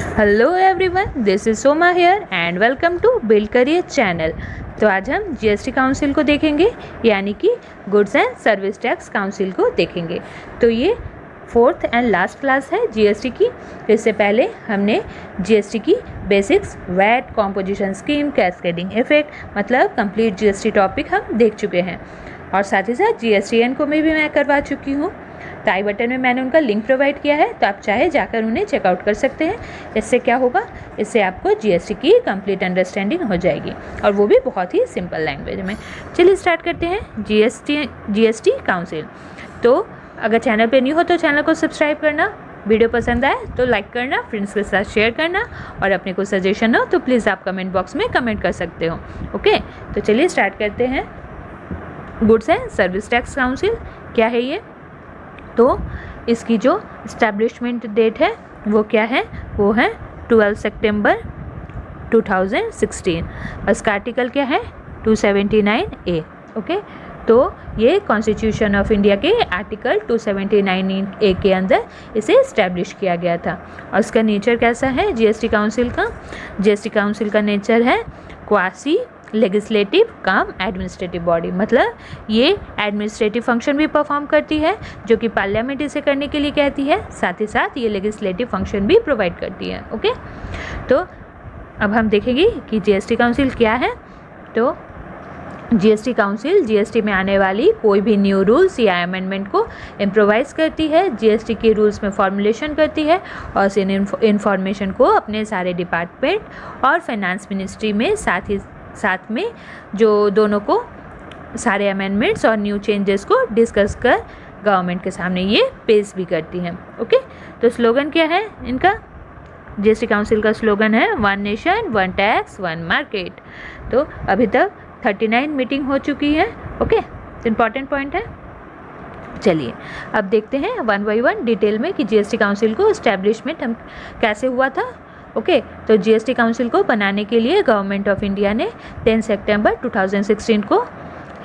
Hello everyone, this is Soma here and welcome to build career channel. तो आज हम GST council को देखेंगे, यानी कि goods and service tax council को देखेंगे। तो ये फोर्थ एंड लास्ट क्लास है जीएसटी की। इससे पहले हमने जीएसटी की basics, VAT, composition scheme, cascading effect, मतलब कंप्लीट जीएसटी टॉपिक हम देख चुके हैं। और साथ ही साथ जीएसटीएन को भी मैं करवा चुकी हूँ। तो आई बटन में मैंने उनका लिंक प्रोवाइड किया है, तो आप चाहे जाकर उन्हें चेकआउट कर सकते हैं। इससे क्या होगा, इससे आपको जीएसटी की कंप्लीट अंडरस्टैंडिंग हो जाएगी, और वो भी बहुत ही सिंपल लैंग्वेज में। चलिए स्टार्ट करते हैं जीएसटी काउंसिल। तो अगर चैनल पे न्यू हो तो चैनल को सब्सक्राइब करना, वीडियो पसंद आए तो लाइक करना, फ्रेंड्स के साथ शेयर करना, और अपने को सजेशन हो तो प्लीज़ आप कमेंट बॉक्स में कमेंट कर सकते हो। ओके, तो चलिए स्टार्ट करते हैं। Goods and service tax council क्या है ये? तो इसकी जो इस्टेब्लिशमेंट डेट है वो क्या है? वो है 12 सितंबर 2016। और इसका आर्टिकल क्या है? 279A। ओके, तो ये कॉन्स्टिट्यूशन ऑफ इंडिया के आर्टिकल 279A के अंदर इसे इस्टेब्लिश किया गया था। और इसका नेचर कैसा है जीएसटी काउंसिल का? जीएसटी काउंसिल का नेचर है क्वासी लेजिस्लेटिव काम एडमिनिस्ट्रेटिव बॉडी, मतलब ये एडमिनिस्ट्रेटिव फंक्शन भी परफॉर्म करती है जो कि पार्लियामेंट इसे करने के लिए कहती है, साथ ही साथ ये लेजिस्लेटिव फंक्शन भी प्रोवाइड करती है। ओके, तो अब हम देखेंगे कि जीएसटी काउंसिल क्या है। तो जीएसटी काउंसिल जीएसटी में आने वाली कोई भी न्यू रूल्स या अमेंडमेंट को इम्प्रोवाइज़ करती है, जीएसटी के रूल्स में फॉर्मुलेशन करती है, और इन इंफॉर्मेशन को अपने सारे डिपार्टमेंट और फाइनेंस मिनिस्ट्री में साथ में जो दोनों को सारे अमेंडमेंट्स और न्यू चेंजेस को डिस्कस कर गवर्नमेंट के सामने ये पेश भी करती हैं। ओके, तो स्लोगन क्या है इनका? जीएसटी काउंसिल का स्लोगन है one nation one tax one market. तो अभी तक 39 मीटिंग हो चुकी है। ओके, इम्पॉर्टेंट पॉइंट है। चलिए अब देखते हैं वन बाई वन डिटेल में कि जीएसटी काउंसिल को इस्टेब्लिशमेंट हम कैसे हुआ था। ओके, तो जीएसटी काउंसिल को बनाने के लिए गवर्नमेंट ऑफ इंडिया ने 10 सितंबर 2016 को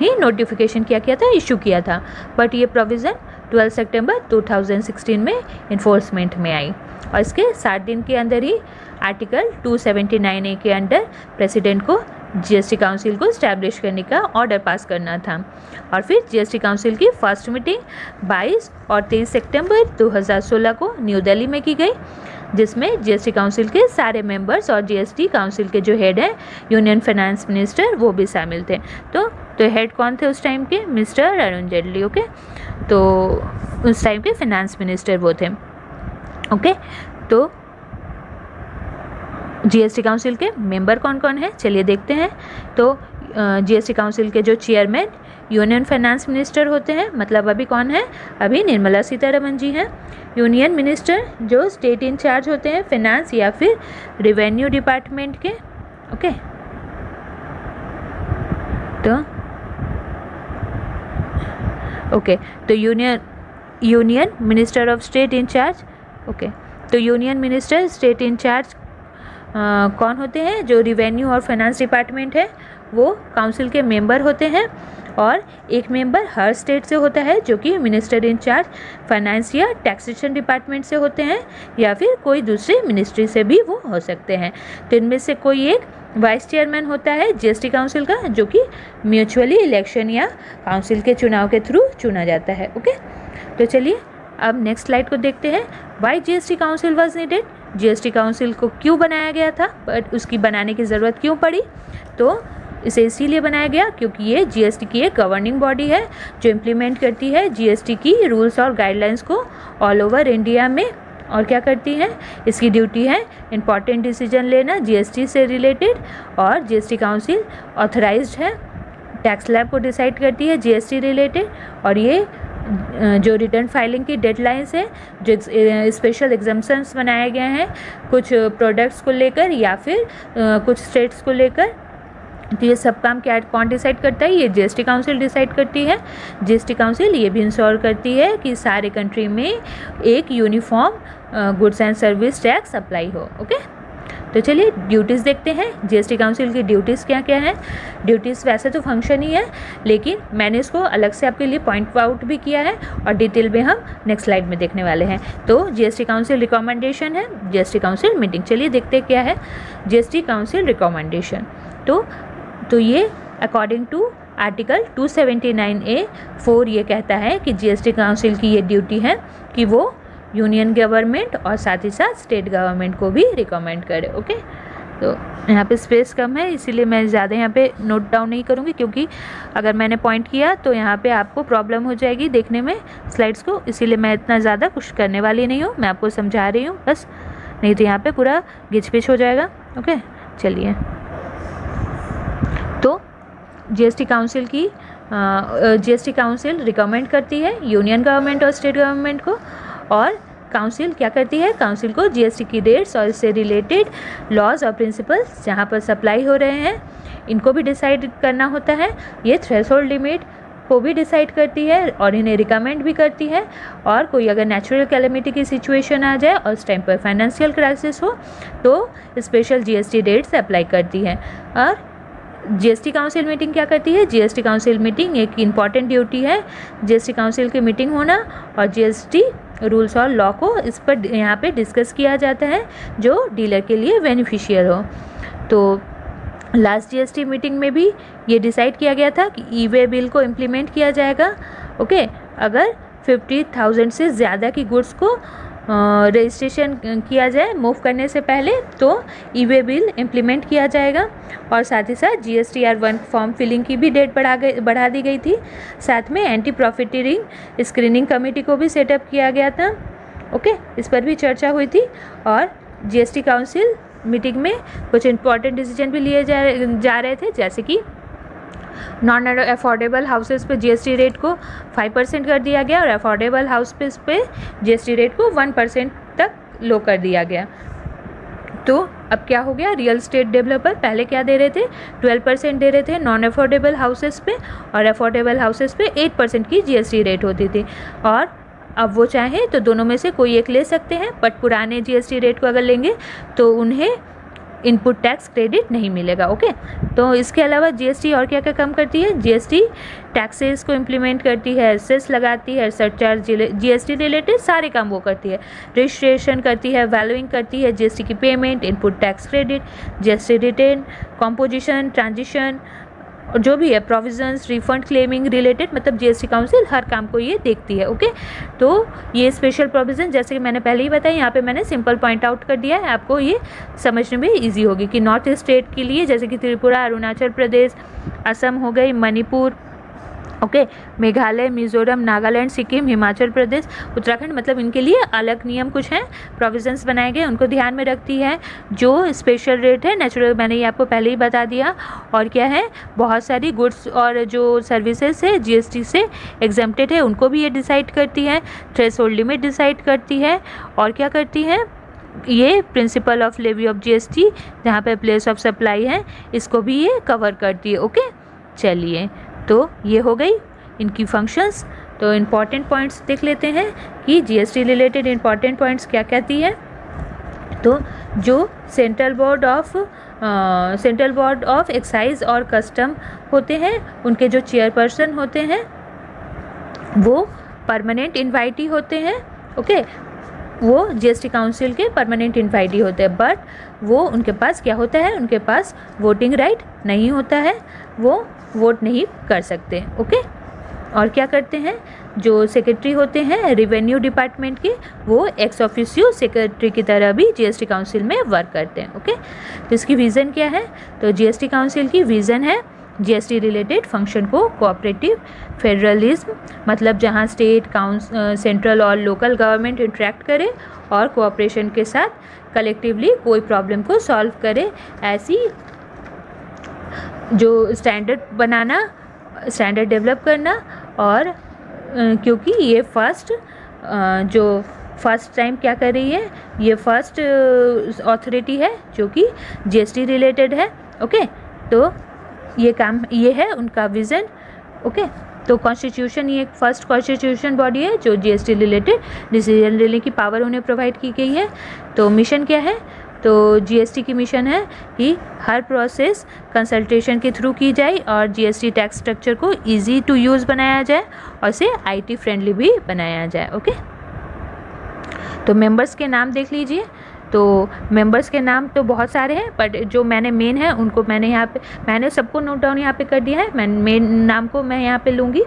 ही नोटिफिकेशन किया था, इशू किया था। बट ये प्रोविज़न 12 सितंबर 2016 में इन्फोर्समेंट में आई, और इसके 7 दिन के अंदर ही आर्टिकल 279A के अंडर प्रेसिडेंट को जीएसटी काउंसिल को इस्टेब्लिश करने का ऑर्डर पास करना था। और फिर जीएसटी काउंसिल की फर्स्ट मीटिंग 22 और 23 सितंबर 2016 को न्यू दिल्ली में की गई, जिसमें जीएसटी काउंसिल के सारे मेंबर्स और जीएसटी काउंसिल के जो हेड हैं यूनियन फाइनेंस मिनिस्टर वो भी शामिल थे। तो हेड कौन थे उस टाइम के? मिस्टर अरुण जेटली। ओके, तो उस टाइम के फाइनेंस मिनिस्टर वो थे। ओके, तो जीएसटी काउंसिल के मेंबर कौन कौन हैं चलिए देखते हैं। तो जीएसटी काउंसिल के जो चेयरमैन यूनियन फाइनेंस मिनिस्टर होते हैं, मतलब अभी कौन है? अभी निर्मला सीतारमण जी हैं। यूनियन मिनिस्टर जो स्टेट इंचार्ज होते हैं फाइनेंस या फिर रेवेन्यू डिपार्टमेंट के। ओके, तो union minister of state incharge. Okay, तो यूनियन मिनिस्टर स्टेट इंचार्ज कौन होते हैं? जो रिवेन्यू और फाइनेंस डिपार्टमेंट है वो काउंसिल के मेंबर होते हैं, और एक मेंबर हर स्टेट से होता है जो कि मिनिस्टर इंचार्ज फाइनेंस या टैक्सेशन डिपार्टमेंट से होते हैं, या फिर कोई दूसरे मिनिस्ट्री से भी वो हो सकते हैं। तो इनमें से कोई एक वाइस चेयरमैन होता है जीएसटी काउंसिल का, जो कि म्यूचुअली इलेक्शन या काउंसिल के चुनाव के थ्रू चुना जाता है। ओके, तो चलिए अब नेक्स्ट स्लाइड को देखते हैं। Why GST council was needed? GST council को क्यों बनाया गया था, बट उसकी बनाने की ज़रूरत क्यों पड़ी? तो इसे इसीलिए बनाया गया क्योंकि ये जीएसटी की एक गवर्निंग बॉडी है जो इम्प्लीमेंट करती है जीएसटी की रूल्स और गाइडलाइंस को ऑल ओवर इंडिया में। और क्या करती है? इसकी ड्यूटी है इंपॉर्टेंट डिसीजन लेना जीएसटी से रिलेटेड, और जीएसटी काउंसिल ऑथराइज्ड है टैक्स स्लैब को डिसाइड करती है जीएसटी रिलेटेड। और ये जो रिटर्न फाइलिंग की डेडलाइंस है, जो स्पेशल एग्जम्पशंस बनाए गए हैं कुछ प्रोडक्ट्स को लेकर या फिर कुछ स्टेट्स को लेकर, तो ये सब काम क्या कौन डिसाइड करता है? ये जीएसटी काउंसिल डिसाइड करती है। जीएसटी काउंसिल ये भी इंश्योर करती है कि सारे कंट्री में एक uniform goods and service tax apply हो। ओके, तो चलिए ड्यूटीज़ देखते हैं, जीएसटी काउंसिल की ड्यूटीज़ क्या क्या हैं। ड्यूटीज़ वैसे तो फंक्शन ही है, लेकिन मैंने इसको अलग से आपके लिए पॉइंट आउट भी किया है और डिटेल में हम नेक्स्ट स्लाइड में देखने वाले हैं। तो जीएसटी काउंसिल रिकमेंडेशन है, जीएसटी काउंसिल मीटिंग। चलिए देखते क्या है जीएसटी काउंसिल रिकमेंडेशन। तो ये अकॉर्डिंग टू आर्टिकल 279A(4) ये कहता है कि जीएसटी काउंसिल की ये ड्यूटी है कि वो यूनियन गवर्नमेंट और साथ ही साथ स्टेट गवर्नमेंट को भी रिकमेंड करे। ओके, तो यहाँ पे स्पेस कम है, इसीलिए मैं ज़्यादा यहाँ पे नोट डाउन नहीं करूँगी, क्योंकि अगर मैंने पॉइंट किया तो यहाँ पे आपको प्रॉब्लम हो जाएगी देखने में स्लाइड्स को, इसीलिए मैं इतना ज़्यादा कुछ करने वाली नहीं हूँ, मैं आपको समझा रही हूँ बस, नहीं तो यहाँ पे पूरा गिच पिच हो जाएगा। ओके, चलिए। तो जीएसटी काउंसिल रिकमेंड करती है यूनियन गवर्नमेंट और स्टेट गवर्नमेंट को, और काउंसिल क्या करती है, काउंसिल को जीएसटी की रेट्स और इससे रिलेटेड लॉज और प्रिंसिपल्स जहाँ पर सप्लाई हो रहे हैं इनको भी डिसाइड करना होता है। ये थ्रेशोल्ड लिमिट को भी डिसाइड करती है और इन्हें रिकमेंड भी करती है, और कोई अगर नेचुरल कैलेमिटी की सिचुएशन आ जाए और उस टाइम पर फाइनेंशियल क्राइसिस हो तो स्पेशल जीएसटी रेट्स अप्लाई करती है। और जीएसटी काउंसिल मीटिंग क्या करती है, जीएसटी काउंसिल मीटिंग एक इम्पॉर्टेंट ड्यूटी है, जीएसटी काउंसिल की मीटिंग होना और जीएसटी रूल्स और लॉ को इस पर यहाँ पे डिस्कस किया जाता है जो डीलर के लिए बेनिफिशियल हो। तो लास्ट जीएसटी मीटिंग में भी ये डिसाइड किया गया था कि ई वे बिल को इम्प्लीमेंट किया जाएगा। ओके, अगर 50,000 से ज़्यादा की गुड्स को रजिस्ट्रेशन किया जाए मूव करने से पहले तो ई वे बिल इम्प्लीमेंट किया जाएगा, और साथ ही साथ GSTR-1 फॉर्म फिलिंग की भी डेट बढ़ा दी गई थी। साथ में एंटी प्रॉफिटियरिंग स्क्रीनिंग कमेटी को भी सेटअप किया गया था। ओके, इस पर भी चर्चा हुई थी, और जीएसटी काउंसिल मीटिंग में कुछ इंपॉर्टेंट डिसीजन भी लिए जा रहे थे, जैसे कि नॉन अफोर्डेबल हाउसेस पे जीएसटी रेट को 5% कर दिया गया और अफोर्डेबल हाउस पे जीएसटी रेट को 1% तक लो कर दिया गया। तो अब क्या हो गया, रियल स्टेट डेवलपर पहले क्या दे रहे थे, 12% दे रहे थे नॉन अफोर्डेबल हाउसेस पे, और अफोर्डेबल हाउसेस पे 8% की जीएसटी रेट होती थी। और अब वो चाहें तो दोनों में से कोई एक ले सकते हैं, बट पुराने जीएसटी रेट को अगर लेंगे तो उन्हें इनपुट टैक्स क्रेडिट नहीं मिलेगा। ओके, तो इसके अलावा जीएसटी और क्या क्या काम करती है, जीएसटी टैक्सेस को इम्प्लीमेंट करती है, सेस लगाती है, सरचार्ज जीएसटी रिलेटेड सारे काम वो करती है, रजिस्ट्रेशन करती है, वैल्यूइंग करती है, जीएसटी की payment, input tax credit, GST return, composition, transition, और जो भी है प्रोविजंस, रिफंड क्लेमिंग रिलेटेड, मतलब जीएसटी काउंसिल हर काम को ये देखती है। ओके, तो ये स्पेशल प्रोविज़न जैसे कि मैंने पहले ही बताया, यहाँ पे मैंने सिंपल पॉइंट आउट कर दिया है, आपको ये समझने में इजी होगी कि नॉर्थ स्टेट के लिए जैसे कि त्रिपुरा, अरुणाचल प्रदेश, असम हो गई, मणिपुर, ओके, मेघालय, मिजोरम, नागालैंड, सिक्किम, हिमाचल प्रदेश, उत्तराखंड, मतलब इनके लिए अलग नियम कुछ हैं, प्रोविजंस बनाए गए, उनको ध्यान में रखती है। जो स्पेशल रेट है नेचुरल, मैंने ये आपको पहले ही बता दिया, और क्या है, बहुत सारी गुड्स और जो सर्विसेज है जीएसटी से एग्जेम्प्टेड है उनको भी ये डिसाइड करती है, थ्रेशोल्ड लिमिट डिसाइड करती है, और क्या करती है, ये principle of levy of GST जहाँ पे प्लेस ऑफ सप्लाई है इसको भी ये कवर करती है। ओके, चलिए, तो ये हो गई इनकी फंक्शंस। तो इम्पॉर्टेंट पॉइंट्स देख लेते हैं कि जीएसटी रिलेटेड इम्पॉर्टेंट पॉइंट्स क्या कहती है। तो जो सेंट्रल बोर्ड ऑफ एक्साइज और कस्टम होते हैं, उनके जो चेयरपर्सन होते हैं वो परमानेंट इन्वाइटी होते हैं। ओके, वो जीएसटी काउंसिल के परमानेंट इन्वाइटी होते हैं, बट वो उनके पास क्या होता है, उनके पास वोटिंग राइट नहीं होता है, वो वोट नहीं कर सकते। ओके, और क्या करते हैं, जो सेक्रेटरी होते हैं रेवेन्यू डिपार्टमेंट के, वो एक्स ऑफिशियो सेक्रेटरी की तरह भी जीएसटी काउंसिल में वर्क करते हैं। ओके, तो इसकी विज़न क्या है, तो जीएसटी काउंसिल की विज़न है जीएसटी रिलेटेड फंक्शन को कोऑपरेटिव फेडरलिज्म, मतलब जहां स्टेट, सेंट्रल और लोकल गवर्नमेंट इंटरेक्ट करे और कोऑपरेशन के साथ कलेक्टिवली कोई प्रॉब्लम को सॉल्व करे, ऐसी जो स्टैंडर्ड बनाना, स्टैंडर्ड डेवलप करना। और क्योंकि ये फर्स्ट टाइम क्या कर रही है, ये फर्स्ट अथॉरिटी है जो कि जीएसटी रिलेटेड है। ओके, तो ये काम, ये है उनका विज़न। ओके, तो कॉन्स्टिट्यूशन, ये एक फर्स्ट कॉन्स्टिट्यूशन बॉडी है जो जीएसटी रिलेटेड डिसीजन लेने की पावर उन्हें प्रोवाइड की गई है। तो मिशन क्या है, तो जीएसटी की मिशन है कि हर प्रोसेस कंसल्टेशन के थ्रू की जाए और जीएसटी टैक्स स्ट्रक्चर को इजी टू यूज़ बनाया जाए और इसे आईटी फ्रेंडली भी बनाया जाए। ओके, तो मेंबर्स के नाम देख लीजिए। तो मेंबर्स के नाम तो बहुत सारे हैं, बट जो मैंने मेन है उनको मैंने सबको नोट डाउन यहाँ पे कर दिया है। मैं मेन नाम को मैं यहाँ पे लूँगी।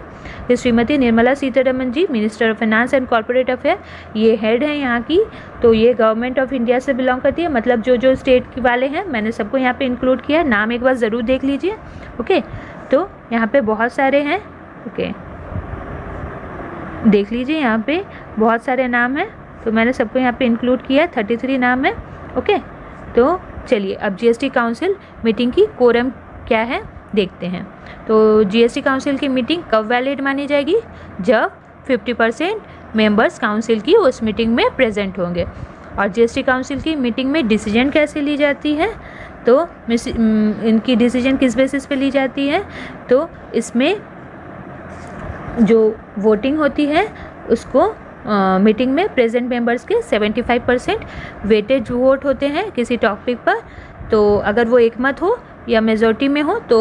Shrimati Nirmala Sitharaman ji, minister of finance and corporate affair, ये हेड है यहाँ की। तो ये गवर्नमेंट ऑफ इंडिया से बिलोंग करती है, मतलब जो जो स्टेट के वाले हैं मैंने सबको यहाँ पे इंक्लूड किया है। नाम एक बार ज़रूर देख लीजिए। ओके, तो यहाँ पे बहुत सारे हैं। ओके, देख लीजिए यहाँ पे बहुत सारे नाम हैं, तो मैंने सबको यहाँ पे इंक्लूड किया है। 33 नाम है। ओके, तो चलिए अब जीएसटी काउंसिल मीटिंग की कोरम क्या है देखते हैं। तो जीएसटी काउंसिल की मीटिंग कब वैलिड मानी जाएगी? जब 50% मेंबर्स काउंसिल की उस मीटिंग में प्रेजेंट होंगे। और जीएसटी काउंसिल की मीटिंग में डिसीजन कैसे ली जाती है? तो इनकी डिसीजन किस बेसिस पे ली जाती है? तो इसमें जो वोटिंग होती है उसको मीटिंग में प्रेजेंट मेंबर्स के 75% वेटेज वोट होते हैं किसी टॉपिक पर। तो अगर वो एक मत हो या मेजॉरिटी में हो तो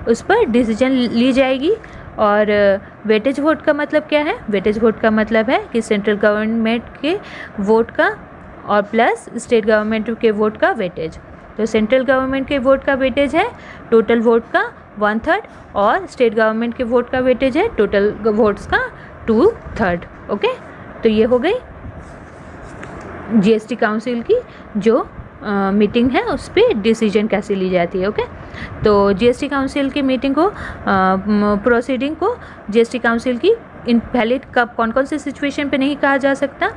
उस पर डिसीजन ली जाएगी। और वेटेज वोट का मतलब क्या है? वेटेज वोट का मतलब है कि सेंट्रल गवर्नमेंट के वोट का और प्लस स्टेट गवर्नमेंट के वोट का वेटेज। तो सेंट्रल गवर्नमेंट के वोट का वेटेज है टोटल वोट का 1/3 और स्टेट गवर्नमेंट के वोट का वेटेज है टोटल वोट्स का 2/3। ओके, तो ये हो गई जीएसटी काउंसिल की जो मीटिंग है, उस पर डिसीजन कैसे ली जाती है। ओके, तो जीएसटी काउंसिल की मीटिंग को प्रोसीडिंग को जीएसटी काउंसिल की इनवैलिड कब कौन कौन से सिचुएशन पे नहीं कहा जा सकता?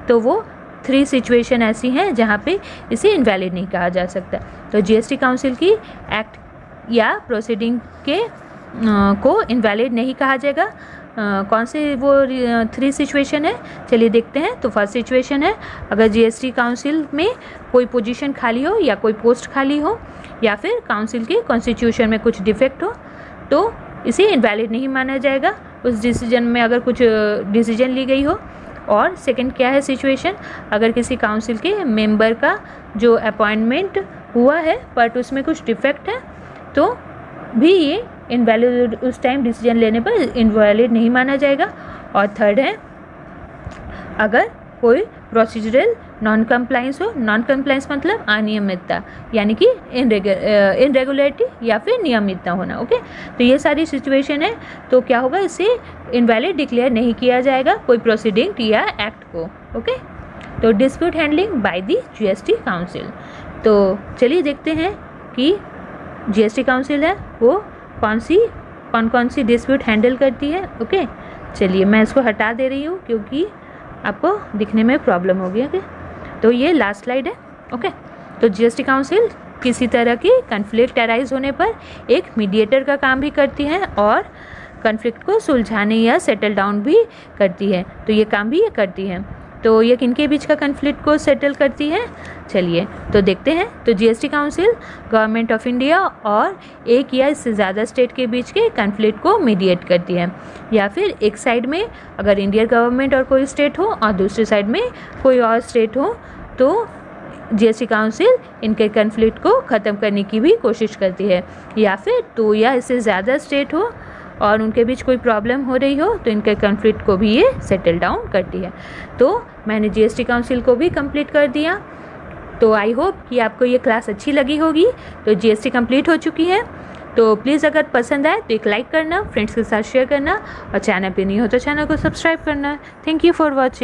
तो वो 3 सिचुएशन ऐसी हैं जहाँ पे इसे इनवैलिड नहीं कहा जा सकता। तो जीएसटी काउंसिल की एक्ट या प्रोसीडिंग के को इनवैलिड नहीं कहा जाएगा। कौन से वो 3 सिचुएशन है, चलिए देखते हैं। तो फर्स्ट सिचुएशन है अगर जीएसटी काउंसिल में कोई पोजीशन खाली हो या कोई पोस्ट खाली हो या फिर काउंसिल के कॉन्स्टिट्यूशन में कुछ डिफेक्ट हो तो इसे इनवैलिड नहीं माना जाएगा उस डिसीजन में अगर कुछ डिसीजन ली गई हो। और सेकंड क्या है सिचुएशन, अगर किसी काउंसिल के मेंबर का जो अपॉइंटमेंट हुआ है बट उसमें कुछ डिफेक्ट है तो भी ये इनवैलिड उस टाइम डिसीजन लेने पर इनवैलिड नहीं माना जाएगा। और थर्ड है अगर कोई प्रोसीजरल नॉन कंप्लाइंस हो। नॉन कंप्लाइंस मतलब अनियमितता, यानी कि इनरेगुलरिटी या फिर नियमितता होना। ओके, तो ये सारी सिचुएशन है तो क्या होगा, इसे इनवैलिड डिक्लेयर नहीं किया जाएगा कोई प्रोसीडिंग या एक्ट को। ओके, तो dispute handling by the GST council. तो चलिए देखते हैं कि जीएसटी काउंसिल है वो कौन कौन सी डिस्प्यूट हैंडल करती है। ओके, चलिए मैं इसको हटा दे रही हूँ क्योंकि आपको दिखने में प्रॉब्लम होगी। ओके, तो ये लास्ट स्लाइड है। ओके, तो जीएसटी काउंसिल किसी तरह की कन्फ्लिक्ट अराइज होने पर एक मीडिएटर का काम भी करती है और कन्फ्लिक्ट को सुलझाने या सेटल डाउन भी करती है। तो ये काम भी ये करती है। तो ये किनके बीच का कन्फ्लिक्ट को सेटल करती है, चलिए तो देखते हैं। तो GST council government of India और एक या इससे ज़्यादा स्टेट के बीच के कन्फ्लिक्ट को मीडिएट करती है। या फिर एक साइड में अगर इंडियन गवर्नमेंट और कोई स्टेट हो और दूसरी साइड में कोई और स्टेट हो तो जीएसटी काउंसिल इनके कन्फ्लिक्ट को ख़त्म करने की भी कोशिश करती है। या फिर 2 या इससे ज़्यादा स्टेट हो और उनके बीच कोई प्रॉब्लम हो रही हो तो इनके कन्फ्लिक्ट को भी ये सेटल डाउन करती है। तो मैंने जीएसटी काउंसिल को भी कंप्लीट कर दिया। तो आई होप कि आपको ये क्लास अच्छी लगी होगी। तो जीएसटी कंप्लीट हो चुकी है। तो प्लीज़ अगर पसंद आए तो एक लाइक करना, फ्रेंड्स के साथ शेयर करना और चैनल पे नहीं हो तो चैनल को सब्सक्राइब करना। Thank you for watching.